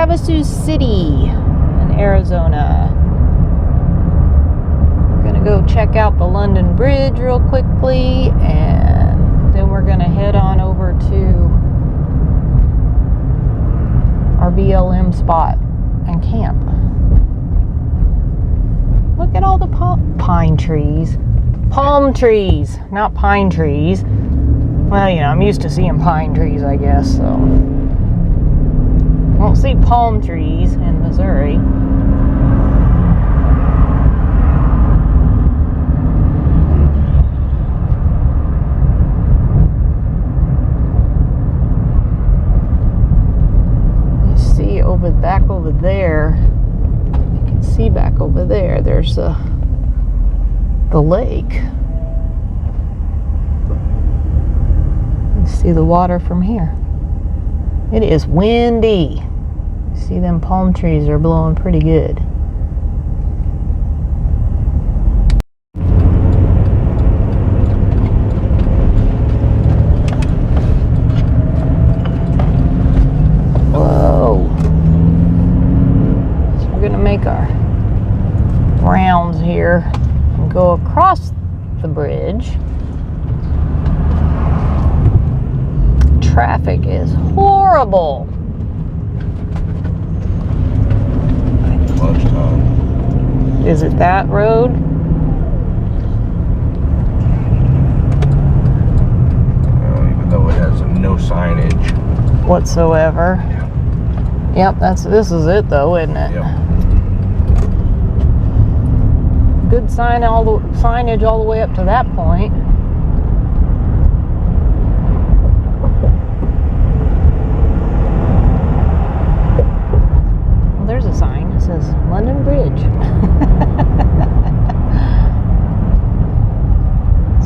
Havasu City in Arizona. We're gonna go check out the London Bridge real quickly, and then we're gonna head on over to our BLM spot and camp. Look at all the pine trees. Palm trees, not pine trees. Well, you know, I'm used to seeing pine trees, I guess, so. Won't see palm trees in Missouri. You see back over there, you can see back over there, there's the lake. You see the water from here. It is windy. See, them palm trees are blowing pretty good. Whoa. So we're gonna make our rounds here and go across the bridge. Traffic is horrible. Lunchtime. Is it that road? Even though it has no signage whatsoever. Yeah. Yep, this is it though, isn't it? Yep. Good signage all the way up to that point. There's a sign that says London Bridge.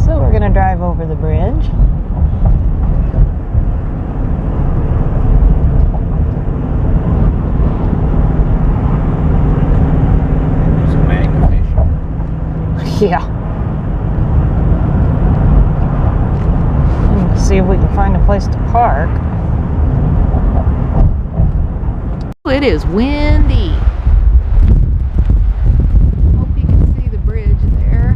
So we're gonna drive over the bridge. Some magnification. Yeah. And see if we can find a place to park. It is windy. Hope you can see the bridge there.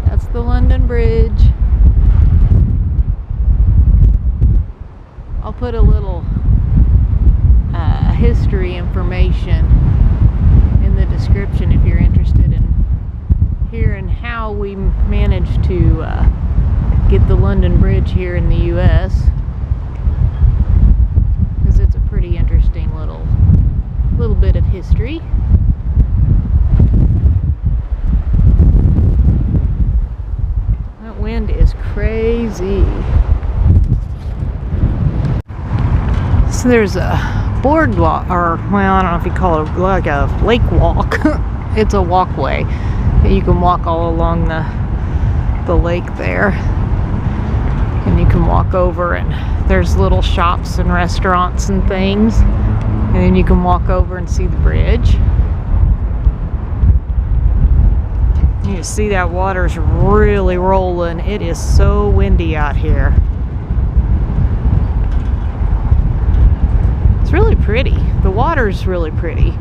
That's the London Bridge. I'll put a little history information in the description if you're interested in hearing how we managed to get the London Bridge here in the U.S. Pretty interesting little bit of history. That wind is crazy. So there's a boardwalk, or well, I don't know if you call it like a lake walk. It's a walkway that you can walk all along the lake there, and you can walk over, and there's little shops and restaurants and things, and then you can walk over and see the bridge. You see that water's really rolling. It is so windy out here. It's really pretty. The water's really pretty.